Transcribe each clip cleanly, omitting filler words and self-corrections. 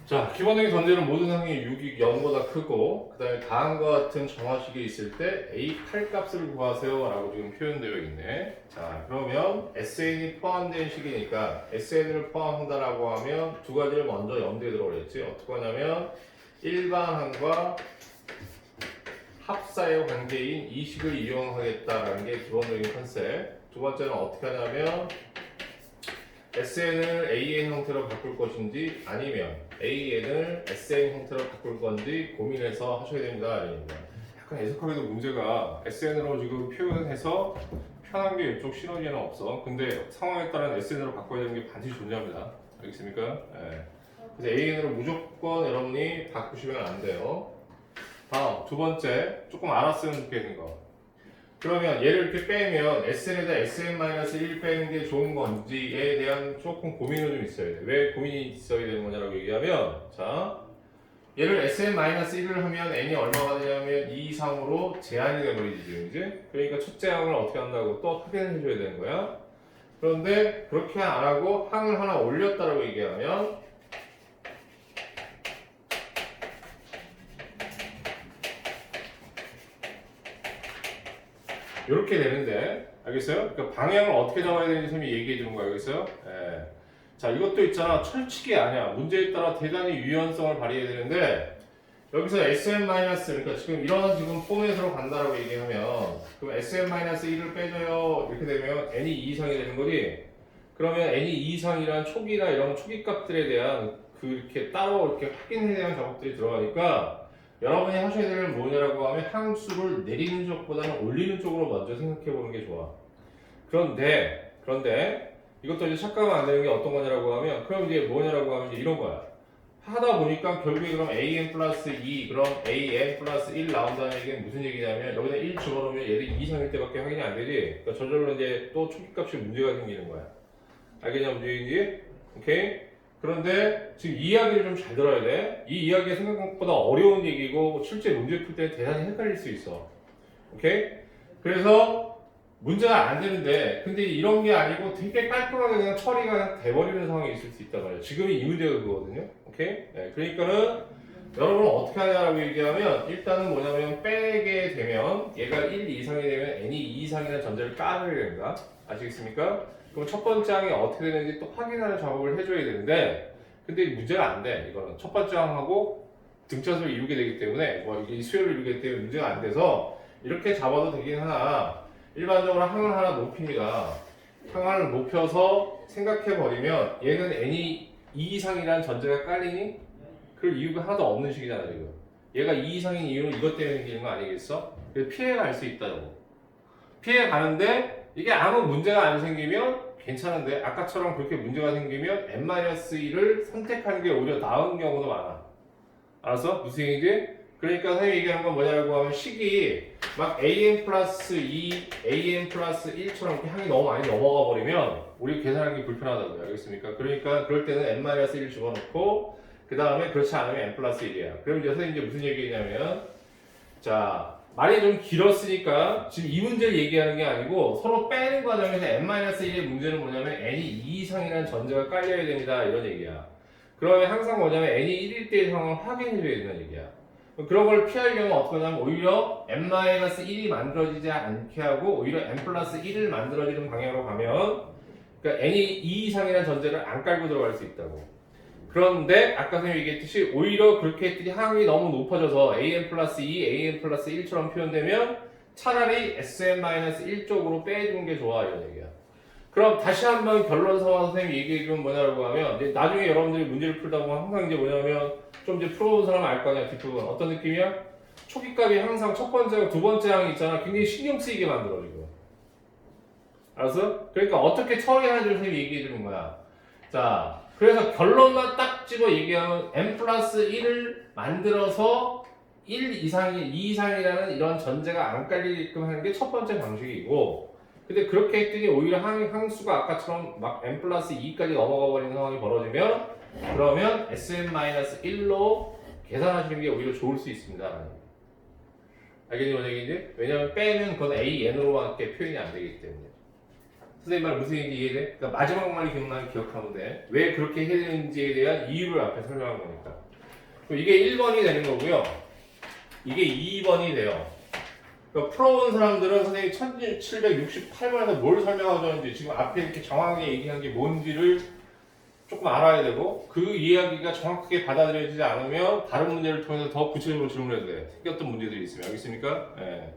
자, 기본적인 전제는 모든 항이 6이 0보다 크고 그 다음에 다음과 같은 정화식이 있을 때 A8 값을 구하세요 라고 지금 표현되어 있네. 자, 그러면 SN이 포함된 식이니까 SN을 포함한다라고 하면 두 가지를 먼저 염두에 두라고 그랬지. 어떻게 하냐면 일반항과 합사의 관계인 이 식을 이용하겠다라는 게 기본적인 컨셉. 두 번째는 어떻게 하냐면 SN을 AN 형태로 바꿀 것인지 아니면 AN을 SN 형태로 바꿀 건지 고민해서 하셔야 됩니다. 아닙니다. 약간 애석하게도 문제가 SN으로 지금 표현해서 편한 게 이쪽 시너지는 없어. 근데 상황에 따라 SN으로 바꿔야 되는 게 반드시 존재합니다. 알겠습니까? 네. 그래서 AN으로 무조건 여러분이 바꾸시면 안 돼요. 다음 두 번째 조금 알았으면 좋겠는 거. 그러면 얘를 이렇게 빼면 SN에다 SN-1 빼는 게 좋은 건지에 대한 조금 고민이 좀 있어야 돼. 왜 고민이 있어야 되는 거냐라고 얘기하면, 자, 얘를 SN-1을 하면 n이 얼마가 되냐면 2 이상으로 제한이 돼버리지 지금, 이제. 그러니까 첫째 항을 어떻게 한다고 또 확인을 해줘야 되는 거야. 그런데 그렇게 안 하고 항을 하나 올렸다라고 얘기하면 이렇게 되는데, 알겠어요? 그러니까 방향을 어떻게 잡아야 되는지 선생님이 얘기해 주는 거예요. 알겠어요? 예. 자, 이것도 있잖아. 철칙이 아니야. 문제에 따라 대단히 유연성을 발휘해야 되는데, 여기서 SM- 그러니까 지금 이런 지금 포맷으로 간다라고 얘기하면, 그럼 SM-1을 빼줘요. 이렇게 되면 n이 2 이상이 되는 거지. 그러면 n이 2 이상이란 초기나 이런 초기 값들에 대한 그렇게 따로 이렇게 확인에 대한 작업들이 들어가니까, 여러분이 하셔야 되는 뭐냐라고 하면 항수를 내리는 쪽보다는 올리는 쪽으로 먼저 생각해 보는 게 좋아. 그런데 이것도 이제 착각하면 안 되는 게 어떤 거냐라고 하면, 그럼 이제 뭐냐라고 하면 이제 이런 거야. 하다 보니까 결국에 그럼 AN 플러스 2, 그럼 AN 플러스 1 나온다는 얘기는 무슨 얘기냐면, 여기다 1 집어넣으면 얘를 2 이상일 때밖에 확인이 안 되지. 그러니까 저절로 이제 또 초기값이 문제가 생기는 거야. 알겠냐 문제인지? 오케이? 그런데 지금 이야기를 좀 잘 들어야 돼. 이 이야기가 생각보다 어려운 얘기고 실제 문제 풀 때 대단히 헷갈릴 수 있어. 오케이? 그래서 문제가 안 되는데, 근데 이런 게 아니고 되게 깔끔하게 그냥 처리가 돼버리는 상황이 있을 수 있단 말이야. 지금이 이 문제가 그거거든요. 오케이? 네, 그러니까는 여러분은 어떻게 하냐라고 얘기하면, 일단은 뭐냐면 빼게 되면 얘가 1 이상이 되면 n이 2 이상이라는 전제를 깔아야 됩니다. 아시겠습니까? 그럼 첫 번째 항이 어떻게 되는지 또 확인하는 작업을 해줘야 되는데, 근데 문제가 안 돼. 이거는 첫 번째 항하고 등차수를 이루게 되기 때문에, 뭐 이게 수열을 이루게 되기 때문에 문제가 안 돼서 이렇게 잡아도 되긴 하나, 일반적으로 항을 하나 높입니다. 항을 높여서 생각해버리면 얘는 n이 2 이상이라는 전제가 깔리니? 그럴 이유가 하나도 없는 식이잖아 지금. 얘가 2 이상인 이유는 이것 때문에 생기는 거 아니겠어? 그래서 피해갈 수 있다고. 피해 가는데 이게 아무 문제가 안 생기면 괜찮은데, 아까처럼 그렇게 문제가 생기면 n-1을 선택하는 게 오히려 나은 경우도 많아. 알았어? 무슨 얘기인지? 그러니까 선생님이 얘기하는 건 뭐냐고 하면, 식이 막 an 플러스 2, an 플러스 1처럼 이렇게 항이 너무 많이 넘어가 버리면 우리 계산하기 불편하다고요. 알겠습니까? 그러니까 그럴 때는 n-1 집어넣고 그 다음에 그렇지 않으면 n 플러스 1이야. 그럼 이제 선생님이 무슨 얘기냐면, 자, 말이 좀 길었으니까 지금 이 문제를 얘기하는 게 아니고 서로 빼는 과정에서 n-1의 문제는 뭐냐면 n이 2 이상이라는 전제가 깔려야 됩니다. 이런 얘기야. 그러면 항상 뭐냐면 n이 1일 때의 상황을 확인해줘야 된다는 얘기야. 그런 걸 피하려면 어떻게 하냐면 오히려 n-1이 만들어지지 않게 하고 오히려 n 플러스 1을 만들어지는 방향으로 가면, 그러니까 n이 2 이상이라는 전제를 안 깔고 들어갈 수 있다고. 그런데 아까 선생님이 얘기했듯이 오히려 그렇게 했더니 항이 너무 높아져서 an 플러스 2, an 플러스 1처럼 표현되면 차라리 sn-1 쪽으로 빼주는 게 좋아, 이런 얘기야. 그럼 다시 한번 결론 삼아서 선생님이 얘기해주면 뭐냐고 하면, 이제 나중에 여러분들이 문제를 풀다 보면 항상 이제 뭐냐면 좀 이제 풀어본 사람은 알 거 아니야. 뒷부분 어떤 느낌이야? 초기값이 항상 첫 번째하고 두 번째 항이 있잖아. 굉장히 신경 쓰이게 만들어 지금. 알았어? 그러니까 어떻게 처리하는지 선생님이 얘기해주는 거야. 자, 그래서 결론만 딱 집어 얘기하면 n 플러스 1을 만들어서 1 이상이 2 이상이라는 이런 전제가 안 깔리게끔 하는 게 첫 번째 방식이고, 근데 그렇게 했더니 오히려 항수가 아까처럼 막 n 플러스 2까지 넘어가 버리는 상황이 벌어지면, 그러면 sn-1로 계산하시는 게 오히려 좋을 수 있습니다. 알겠니 뭔 얘기인지? 왜냐면 빼면 그건 a n으로밖에 표현이 안 되기 때문에. 선생님 말 무슨 얘기인지 이해돼? 그러니까 마지막 말이 기억나면 기억하면 돼. 왜 그렇게 해야 되는지에 대한 이유를 앞에 설명한 거니까. 그럼 이게 1번이 되는 거고요. 이게 2번이 돼요. 그러니까 풀어본 사람들은 선생님이 1768번에서 뭘 설명하자는지 지금 앞에 이렇게 정확하게 얘기한 게 뭔지를 조금 알아야 되고 그 이야기가 정확하게 받아들여지지 않으면 다른 문제를 통해서 더 구체적으로 질문해야 돼. 생겼던 문제들이 있으면. 알겠습니까? 예.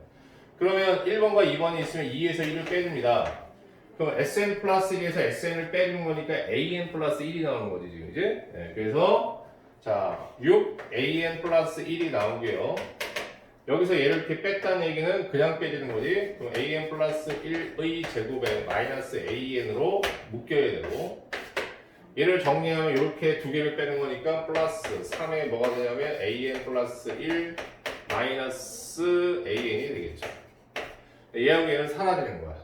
그러면 1번과 2번이 있으면 2에서 1을 빼줍니다. 그럼 SN 플러스 1에서 SN을 빼주는 거니까 AN 플러스 1이 나오는 거지 지금 이제. 예. 그래서 자 6 AN 플러스 1이 나오고요. 여기서 얘를 이렇게 뺐다는 얘기는 그냥 빼지는 거지. 그럼 AN 플러스 1의 제곱에 마이너스 AN으로 묶여야 되고 얘를 정리하면 이렇게 두 개를 빼는 거니까 플러스 3에 뭐가 되냐면 AN 플러스 1 마이너스 AN이 되겠죠. 얘하고 얘는 사라지는 거야.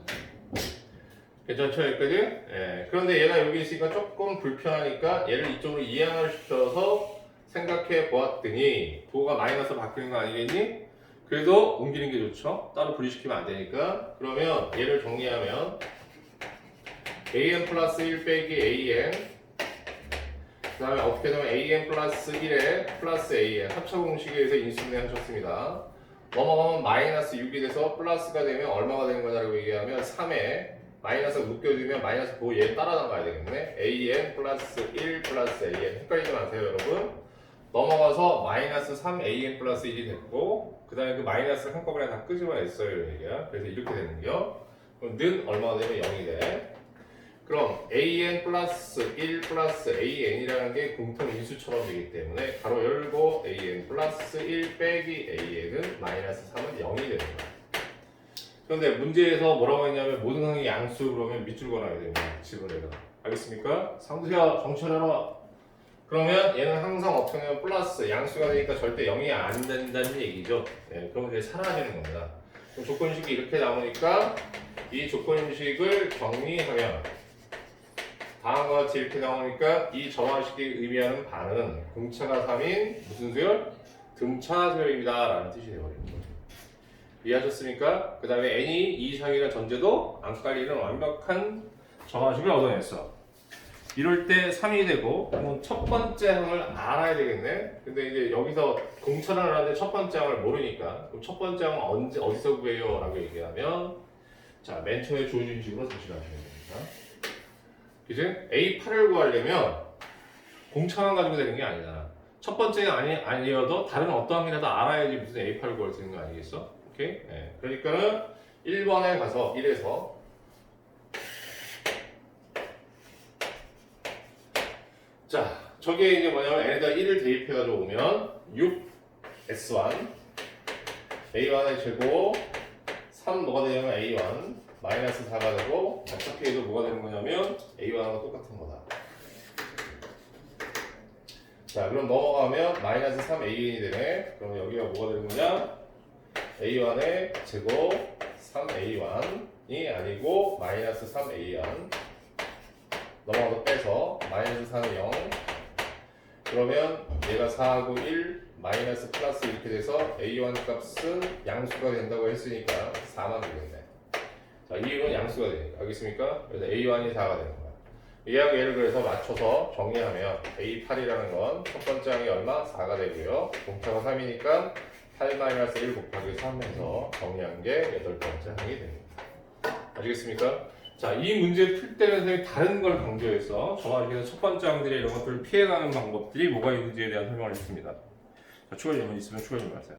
괜찮죠? 여기까지? 예. 그런데 얘가 여기 있으니까 조금 불편하니까 얘를 이쪽으로 이항을 시켜서 생각해 보았더니 부호가 마이너스로 바뀌는 거 아니겠니? 그래도 옮기는 게 좋죠. 따로 분리시키면 안 되니까. 그러면 얘를 정리하면 AN 플러스 1 빼기 AN 그 다음에 어떻게 되면 AN 플러스 1에 플러스 AN 합차 공식에서 인수분해 하셨습니다. 넘어가면 마이너스 6이 돼서 플러스가 되면 얼마가 되는 거냐고 얘기하면 3에 마이너스 묶여주면 마이너스 보고 얘 따라 나가야 되겠네. AN 플러스 1 플러스 AN 헷갈리지 마세요 여러분. 넘어가서 마이너스 3 AN 플러스 1이 됐고 그 다음에 그 마이너스를 한꺼번에 다 끄집어냈어요 얘가. 그래서 이렇게 되는 거요. 그럼 는 얼마가 되면 0이 돼. 그럼 AN 플러스 1 플러스 AN이라는 게 공통 인수처럼 되기 때문에 가로 열고 AN 플러스 1 빼기 AN은 마이너스 3은 0이 되는 거야. 그런데 문제에서 뭐라고 했냐면 모든 항이 양수 그러면 밑줄 그어놔야 됩니다. 지분에다. 알겠습니까? 상두야 정치하라. 그러면 얘는 항상 어떻게 하면 플러스 양수가 되니까 절대 0이 안 된다는 얘기죠. 네, 그럼 이제 사라지는 겁니다. 그럼 조건식이 이렇게 나오니까 이 조건식을 정리하면 다음과 같이 이렇게 나오니까 이 정화식이 의미하는 반은 공차가 3인 무슨 수열? 등차 수열입니다 라는 뜻이 되어버립니다. 이해하셨습니까? 그 다음에 n이 2 이상이라는 전제도 안 깔리는 완벽한 정화식을 얻어냈어. 이럴 때 3이 되고 그럼 첫 번째 항을 알아야 되겠네. 근데 이제 여기서 공차를 하는데 첫 번째 항을 모르니까 그럼 첫 번째 항은 어디서 구해요? 라고 얘기하면 자, 맨 처음에 주어진 식으로 다시 가시면 됩니다. 이제 A8을 구하려면 공차만 가지고 되는 게 아니잖아. 첫 번째가 아니어도 다른 어떤 항이라도 알아야지 무슨 A8을 구할 수 있는 거 아니겠어? 오케이? 네. 그러니까는 1번에 가서 1에서 자, 저게 이제 뭐냐면 n에다 1을 대입해가지고 오면 6S1 A1의 제곱 3 뭐가 되냐면 A1 마이너스 4가 되고 어차피 해도 뭐가 되는 거냐면 A1하고 똑같은 거다. 자, 그럼 넘어가면 마이너스 3AN이 되네. 그럼 여기가 뭐가 되는 거냐? A1의 제곱 3A1이 아니고 마이너스 3A1 넘어가서 빼서 마이너스 4는 0 그러면 얘가 4하고 1 마이너스 플러스 이렇게 돼서 A1 값은 양수가 된다고 했으니까 4만 되겠네. 자, 이유는 양수가 되니까. 알겠습니까? 그래서 A1이 4가 되는 거야. 얘하고 얘를 그래서 맞춰서 정리하면 A8이라는 건 첫 번째 항이 얼마? 4가 되고요. 공차가 3이니까 8-1 곱하기 3에서 정리한 게 8번째 항이 됩니다. 아시겠습니까? 자, 이 문제 풀 때는 선생님이 다른 걸 강조해서 정확히서 첫 번째 항들의 이런 것들을 피해가는 방법들이 뭐가 있는지에 대한 설명을 했습니다. 자, 추가 질문 있으면 추가 질문 하세요.